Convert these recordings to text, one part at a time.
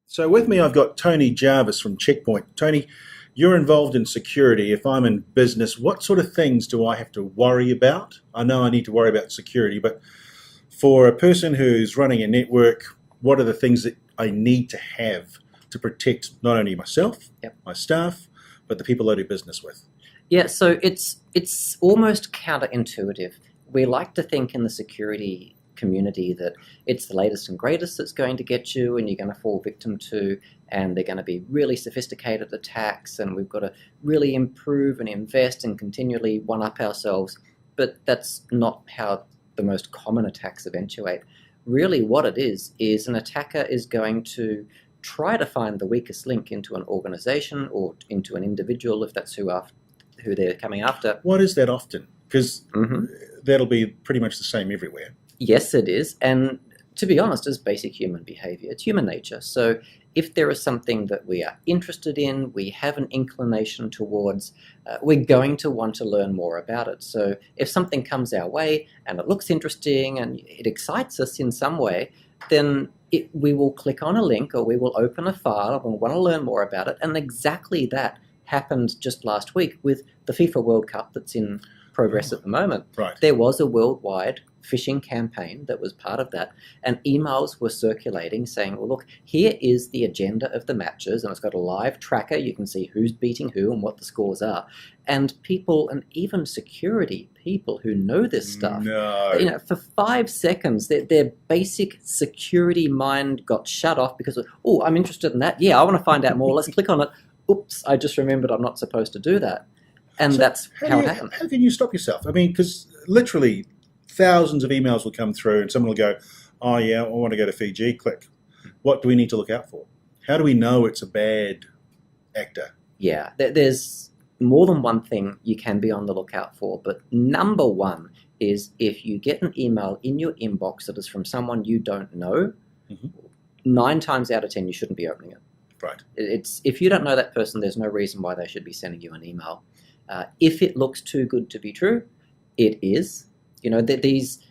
So with me, I've got Tony Jarvis from Checkpoint. Tony, you're involved in security. If I'm in business, what sort of things do I have to worry about? I know I need to worry about security, but for a person who's running a network, what are the things that I need to have to protect not only myself, my staff, but the people I do business with? Yeah, so it's almost counterintuitive. We like to think in the security community that it's the latest and greatest that's going to get you and you're going to fall victim to, and they're going to be really sophisticated attacks, and we've got to really improve and invest and continually one-up ourselves. But that's not how the most common attacks eventuate. Really what it is an attacker is going to try to find the weakest link into an organization or into an individual, if that's who they're coming after. What is that often? Because that'll be pretty much the same everywhere. Yes, it is. And to be honest, it's basic human behavior. It's human nature. So if there is something that we are interested in, we have an inclination towards, we're going to want to learn more about it. So if something comes our way and it looks interesting and it excites us in some way, then we will click on a link or we will open a file and want to learn more about it. And exactly that happened just last week with the FIFA World Cup that's in progress at the moment. Right. There was a worldwide phishing campaign that was part of that, and emails were circulating saying, well, look, here is the agenda of the matches, and it's got a live tracker. You can see who's beating who and what the scores are. And people, and even security people who know this stuff, for 5 seconds, their basic security mind got shut off because of, oh, I'm interested in that. Yeah, I want to find out more. Let's click on it. Oops, I just remembered I'm not supposed to do that. And so that's how it happened. How can you stop yourself? I mean, because literally thousands of emails will come through and someone will go, oh yeah, I want to go to Fiji, click. What do we need to look out for? How do we know it's a bad actor? Yeah, there's more than one thing you can be on the lookout for, but number one is if you get an email in your inbox that is from someone you don't know, 9 times out of 10 you shouldn't be opening it. Right. If you don't know that person, there's no reason why they should be sending you an email. If it looks too good to be true, it is. You know,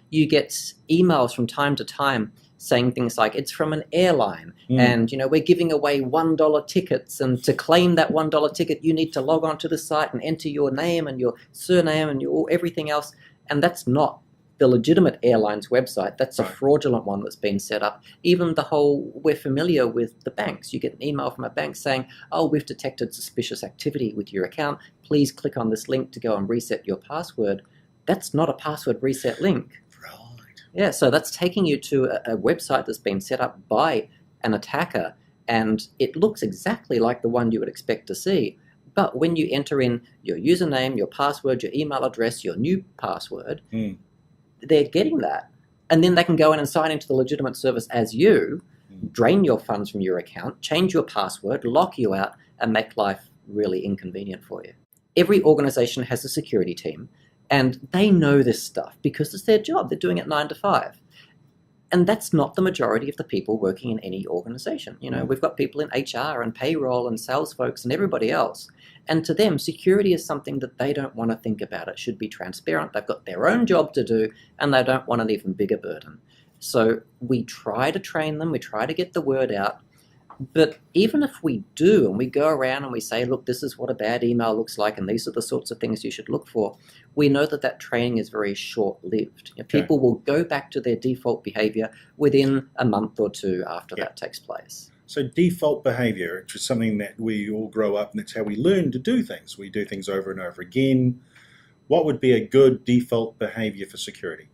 you get emails from time to time saying things like, it's from an airline, and, you know, we're giving away $1 tickets, and to claim that $1 ticket, you need to log on to the site and enter your name and your surname and everything else. And that's not the legitimate airline's website. That's a fraudulent one that's been set up. Even the whole, we're familiar with the banks. You get an email from a bank saying, oh, we've detected suspicious activity with your account. Please click on this link to go and reset your password. That's not a password reset link. Right. Yeah, so that's taking you to a website that's been set up by an attacker, and it looks exactly like the one you would expect to see. But when you enter in your username, your password, your email address, your new password, they're getting that. And then they can go in and sign into the legitimate service as you, drain your funds from your account, change your password, lock you out, and make life really inconvenient for you. Every organization has a security team, and they know this stuff because it's their job. They're doing it 9 to 5. And that's not the majority of the people working in any organization. You know, we've got people in HR and payroll and sales folks and everybody else. And to them, security is something that they don't want to think about. It should be transparent. They've got their own job to do, and they don't want an even bigger burden. So we try to train them. We try to get the word out. But even if we do, and we go around and we say, look, this is what a bad email looks like, and these are the sorts of things you should look for, we know that that training is very short-lived. You know, people will go back to their default behavior within a month or two after that takes place. So default behavior, which is something that we all grow up, and that's how we learn to do things. We do things over and over again. What would be a good default behavior for security?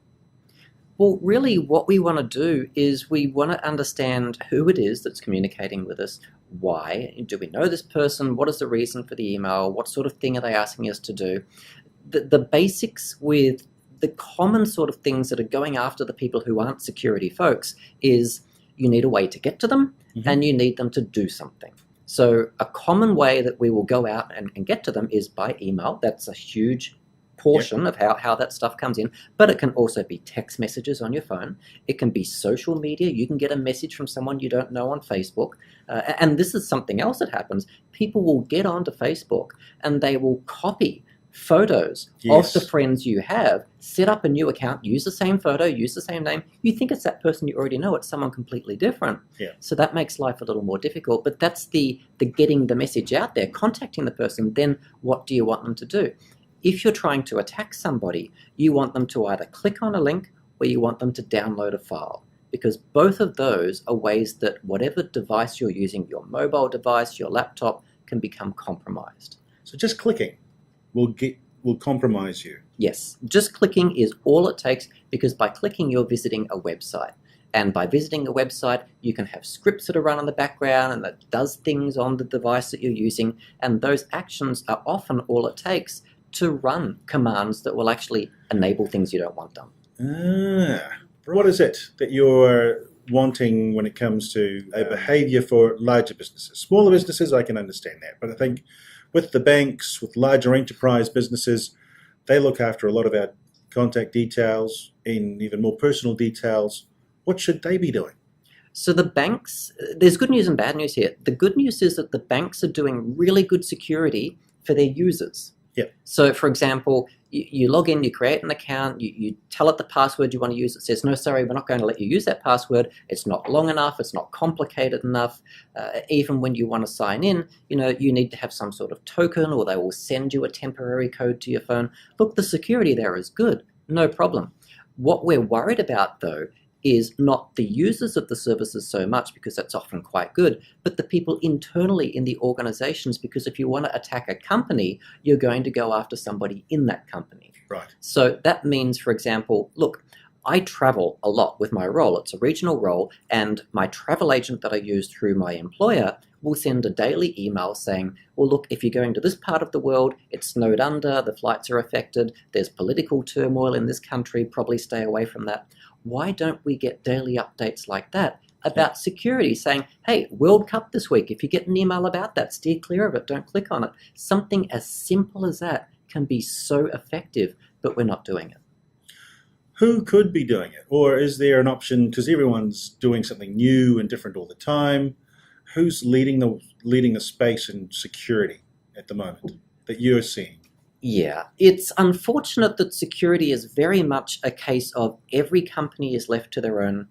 Well, really what we want to do is we want to understand who it is that's communicating with us, why, do we know this person, what is the reason for the email, what sort of thing are they asking us to do. The basics with the common sort of things that are going after the people who aren't security folks is you need a way to get to them and you need them to do something. So a common way that we will go out and get to them is by email. That's a huge portion of how that stuff comes in, but it can also be text messages on your phone. It can be social media. You can get a message from someone you don't know on Facebook. And this is something else that happens. People will get onto Facebook and they will copy photos Yes. of the friends you have, set up a new account, use the same photo, use the same name. You think it's that person you already know, it's someone completely different. Yeah. So that makes life a little more difficult. But that's the getting the message out there, contacting the person. Then what do you want them to do? If you're trying to attack somebody, you want them to either click on a link or you want them to download a file. Because both of those are ways that whatever device you're using, your mobile device, your laptop, can become compromised. So just clicking will compromise you. Yes, just clicking is all it takes, because by clicking you're visiting a website. And by visiting a website, you can have scripts that are run in the background and that does things on the device that you're using. And those actions are often all it takes to run commands that will actually enable things you don't want done. What is it that you're wanting when it comes to a behavior for larger businesses? Smaller businesses, I can understand that. But I think with the banks, with larger enterprise businesses, they look after a lot of our contact details and even more personal details. What should they be doing? So the banks, there's good news and bad news here. The good news is that the banks are doing really good security for their users. Yeah. So, for example, you log in, you create an account, you tell it the password you want to use. It says, no, sorry, we're not going to let you use that password. It's not long enough. It's not complicated enough. Even when you want to sign in, you need to have some sort of token, or they will send you a temporary code to your phone. Look, the security there is good. No problem. What we're worried about, though, is not the users of the services so much, because that's often quite good, but the people internally in the organizations, because if you want to attack a company, you're going to go after somebody in that company. Right. So that means, for example, look, I travel a lot with my role. It's a regional role, and my travel agent that I use through my employer will send a daily email saying, well, look, if you're going to this part of the world, it's snowed under, the flights are affected, there's political turmoil in this country, probably stay away from that. Why don't we get daily updates like that about security, saying, hey, World Cup this week, if you get an email about that, steer clear of it, don't click on it. Something as simple as that can be so effective, but we're not doing it. Who could be doing it? Or is there an option, because everyone's doing something new and different all the time? Who's leading the space in security at the moment that you're seeing? Yeah, it's unfortunate that security is very much a case of every company is left to their own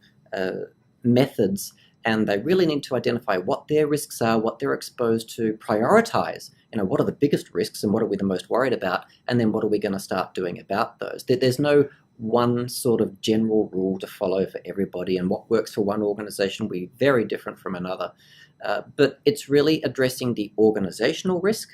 methods, and they really need to identify what their risks are, what they're exposed to, prioritize, what are the biggest risks and what are we the most worried about, and then what are we going to start doing about those. There's no one sort of general rule to follow for everybody, and what works for one organization will be very different from another. But it's really addressing the organizational risk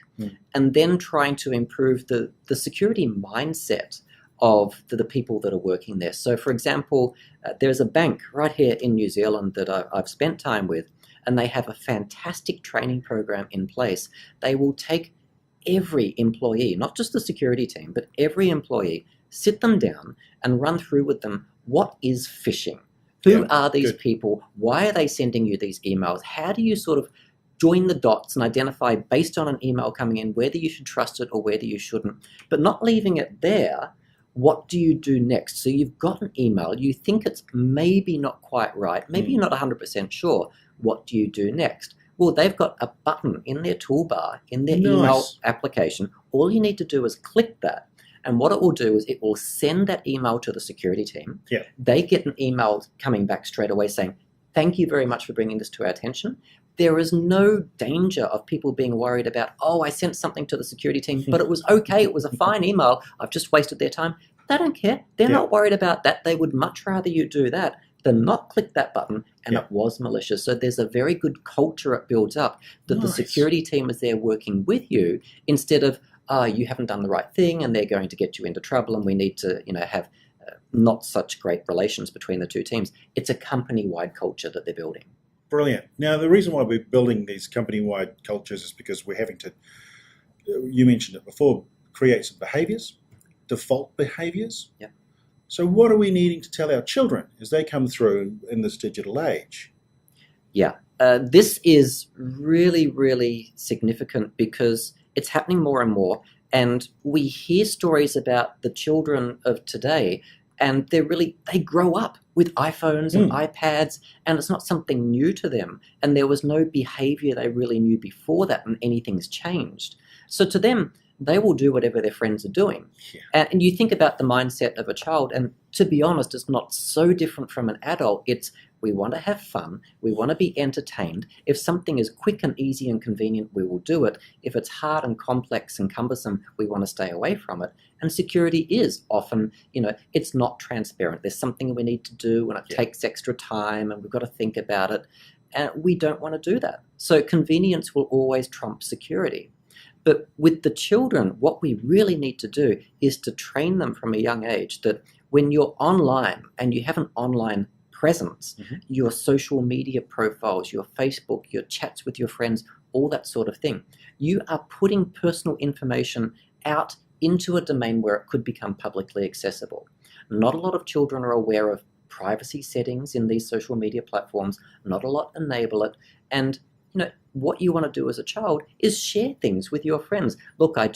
and then trying to improve the security mindset of the people that are working there. So, for example, there's a bank right here in New Zealand that I've spent time with, and they have a fantastic training program in place. They will take every employee, not just the security team, but every employee, sit them down and run through with them, what is phishing? Who are these people? Why are they sending you these emails? How do you sort of join the dots and identify, based on an email coming in, whether you should trust it or whether you shouldn't? But not leaving it there, what do you do next? So you've got an email, you think it's maybe not quite right, maybe you're not 100% sure. What do you do next? Well, they've got a button in their toolbar, in their email application. All you need to do is click that. And what it will do is it will send that email to the security team. Yeah. They get an email coming back straight away saying, thank you very much for bringing this to our attention. There is no danger of people being worried about, oh, I sent something to the security team, but it was okay. It was a fine email. I've just wasted their time. They don't care. They're not worried about that. They would much rather you do that than not click that button, and it was malicious. So there's a very good culture it builds up that the security team is there working with you, instead of, you haven't done the right thing and they're going to get you into trouble and we need to have not such great relations between the two teams. It's a company-wide culture that they're building. Brilliant. Now, the reason why we're building these company-wide cultures is because we're having to, you mentioned it before, create some behaviors, default behaviors. Yeah. So what are we needing to tell our children as they come through in this digital age? Yeah. This is really, really significant because it's happening more and more, and we hear stories about the children of today, and they grow up with iPhones and iPads, and it's not something new to them, and there was no behavior they really knew before that, and anything's changed. So to them, they will do whatever their friends are doing. Yeah. And you think about the mindset of a child, and to be honest, it's not so different from an adult. It's, we want to have fun, we want to be entertained. If something is quick and easy and convenient, we will do it. If it's hard and complex and cumbersome, we want to stay away from it. And security is often, it's not transparent. There's something we need to do, and it takes extra time, and we've got to think about it. And we don't want to do that. So convenience will always trump security. But with the children, what we really need to do is to train them from a young age that when you're online and you have an online presence, your social media profiles, your Facebook, your chats with your friends, all that sort of thing, you are putting personal information out into a domain where it could become publicly accessible. Not a lot of children are aware of privacy settings in these social media platforms. Not a lot enable it. And what you want to do as a child is share things with your friends. Look, I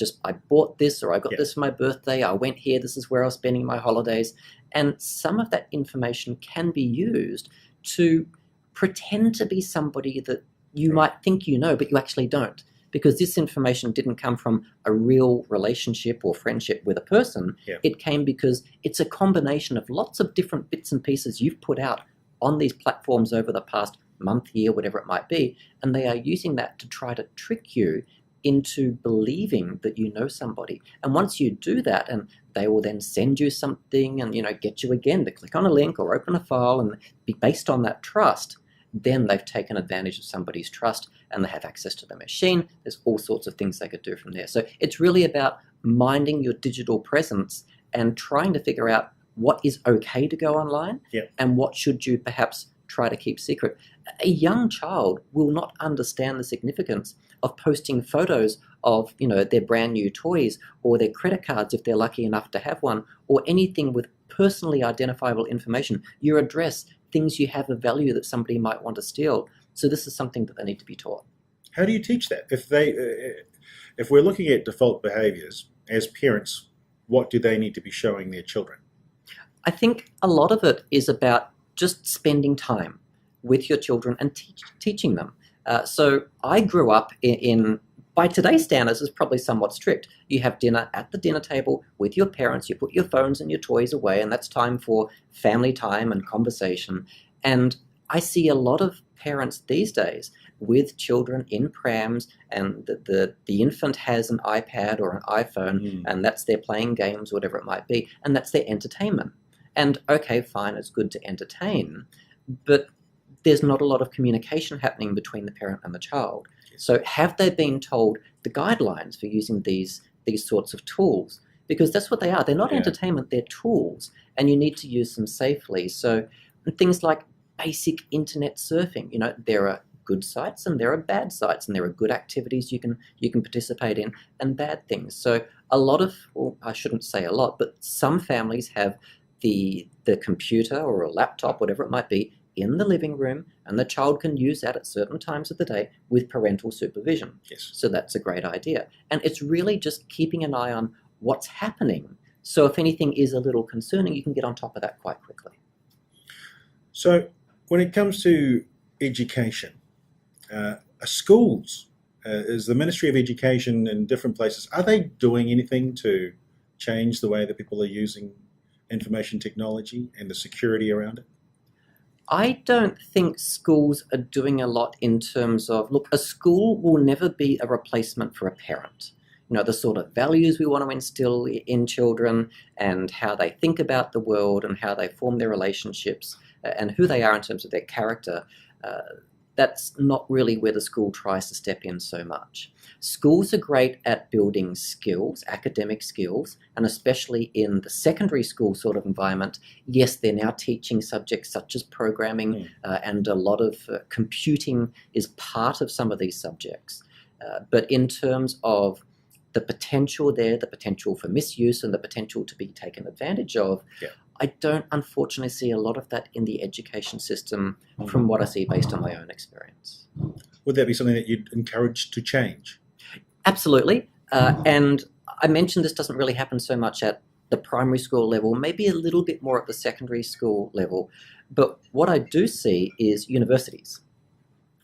bought this, or I got this for my birthday, I went here, this is where I was spending my holidays. And some of that information can be used to pretend to be somebody that you might think you know, but you actually don't. Because this information didn't come from a real relationship or friendship with a person. It came because it's a combination of lots of different bits and pieces you've put out on these platforms over the past month, year, whatever it might be, and they are using that to try to trick you into believing that you know somebody. And once you do that, and they will then send you something and get you again to click on a link or open a file, and be based on that trust, then they've taken advantage of somebody's trust and they have access to the machine. There's all sorts of things they could do from there. So it's really about minding your digital presence and trying to figure out what is okay to go online and what should you perhaps try to keep secret. A young child will not understand the significance of posting photos of their brand new toys, or their credit cards if they're lucky enough to have one, or anything with personally identifiable information, your address, things you have of value that somebody might want to steal. So this is something that they need to be taught. How do you teach that? If we're looking at default behaviors as parents, what do they need to be showing their children? I think a lot of it is about just spending time with your children and teaching them. So I grew up in, by today's standards, is probably somewhat strict. You have dinner at the dinner table with your parents, you put your phones and your toys away, and that's time for family time and conversation. And I see a lot of parents these days with children in prams, and the infant has an iPad or an iPhone, and that's their playing games, whatever it might be, and that's their entertainment. And okay, fine, it's good to entertain, but there's not a lot of communication happening between the parent and the child. So have they been told the guidelines for using these sorts of tools? Because that's what they are. They're not entertainment, they're tools, and you need to use them safely. So things like basic internet surfing, there are good sites and there are bad sites, and there are good activities you can participate in, and bad things. So a lot of, well, I shouldn't say a lot, but some families have the computer or a laptop, whatever it might be, in the living room, and the child can use that at certain times of the day with parental supervision. So that's a great idea. And it's really just keeping an eye on what's happening. So if anything is a little concerning, you can get on top of that quite quickly. So when it comes to education, schools, is the Ministry of Education in different places, are they doing anything to change the way that people are using information technology and the security around it? I don't think schools are doing a lot in terms of, look, a school will never be a replacement for a parent. The sort of values we want to instill in children, and how they think about the world, and how they form their relationships, and who they are in terms of their character, that's not really where the school tries to step in so much. Schools are great at building skills, academic skills, and especially in the secondary school sort of environment. Yes, they're now teaching subjects such as programming, and a lot of computing is part of some of these subjects. But in terms of the potential there, the potential for misuse, and the potential to be taken advantage of, I don't unfortunately see a lot of that in the education system from what I see based on my own experience. Would that be something that you'd encourage to change? Absolutely. And I mentioned this doesn't really happen so much at the primary school level, maybe a little bit more at the secondary school level. But what I do see is universities.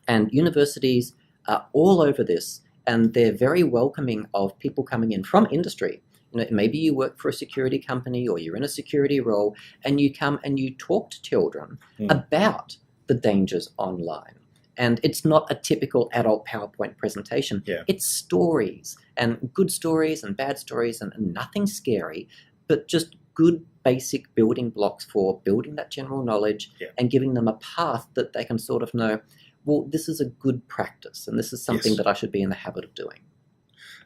And universities are all over this. and they're very welcoming of people coming in from industry. Maybe you work for a security company or you're in a security role, and you come and you talk to children about the dangers online. And it's not a typical adult PowerPoint presentation. Yeah. It's stories, and good stories and bad stories, and nothing scary, but just good basic building blocks for building that general knowledge and giving them a path that they can sort of know, well, this is a good practice, and this is something that I should be in the habit of doing.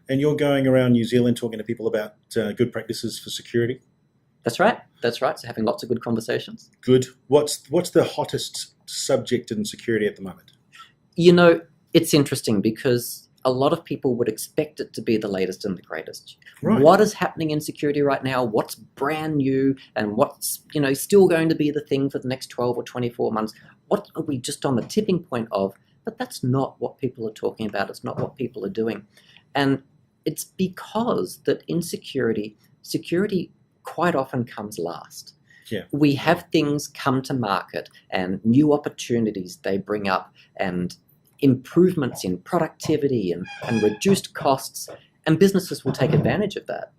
And you're going around New Zealand talking to people about good practices for security? That's right. That's right. So having lots of good conversations. Good. What's the hottest subject in security at the moment? It's interesting because a lot of people would expect it to be the latest and the greatest. Right. What is happening in security right now? What's brand new, and what's still going to be the thing for the next 12 or 24 months? What are we just on the tipping point of? But that's not what people are talking about. It's not what people are doing. And it's because that in security quite often comes last. Yeah. We have things come to market and new opportunities they bring up, and improvements in productivity and reduced costs, and businesses will take advantage of that.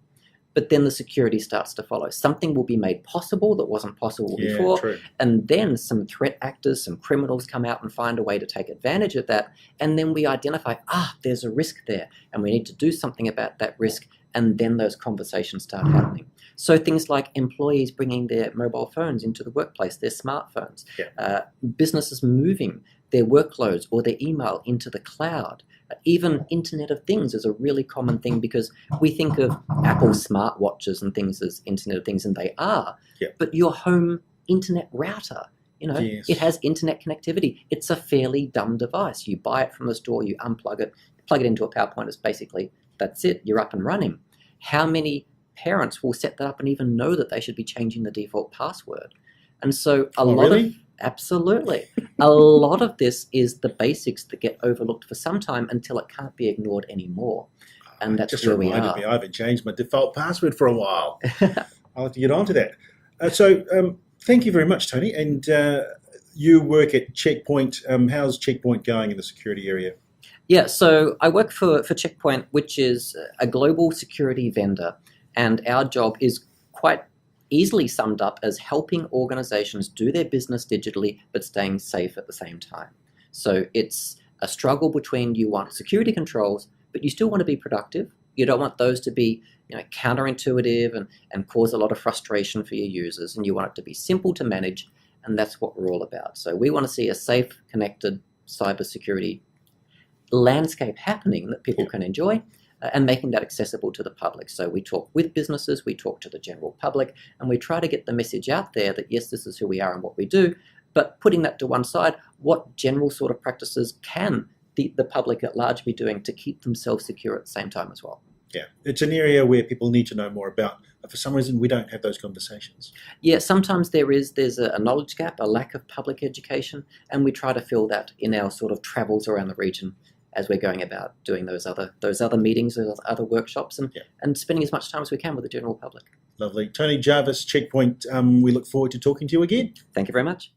But then the security starts to follow. Something will be made possible that wasn't possible before, true. and then some threat actors, some criminals come out and find a way to take advantage of that, and then we identify, there's a risk there, and we need to do something about that risk, and then those conversations start happening. So things like employees bringing their mobile phones into the workplace, their smartphones, businesses moving their workloads or their email into the cloud. Even Internet of Things is a really common thing, because we think of Apple smartwatches and things as Internet of Things, and they are. But your home internet router, it has internet connectivity. It's a fairly dumb device. You buy it from the store, you unplug it, plug it into a PowerPoint. It's basically, that's it, you're up and running. How many parents will set that up and even know that they should be changing the default password? And so absolutely. A lot of this is the basics that get overlooked for some time until it can't be ignored anymore. And that's just where we reminded are. me, I haven't changed my default password for a while. I'll have to get onto that. So thank you very much, Tony. And you work at Checkpoint. How's Checkpoint going in the security area? Yeah, so I work for Checkpoint, which is a global security vendor. And our job is quite easily summed up as helping organizations do their business digitally, but staying safe at the same time. So it's a struggle between, you want security controls, but you still want to be productive. You don't want those to be counterintuitive and cause a lot of frustration for your users. And you want it to be simple to manage. And that's what we're all about. So we want to see a safe, connected cybersecurity landscape happening that people can enjoy, and making that accessible to the public. So we talk with businesses, we talk to the general public, and we try to get the message out there that, yes, this is who we are and what we do, but putting that to one side, what general sort of practices can the public at large be doing to keep themselves secure at the same time as well? Yeah, it's an area where people need to know more about. For some reason, we don't have those conversations. Yeah, sometimes there's a knowledge gap, a lack of public education, and we try to fill that in our sort of travels around the region as we're going about doing those other meetings, those other workshops, and spending as much time as we can with the general public. Lovely. Tony Jarvis, Checkpoint, we look forward to talking to you again. Thank you very much.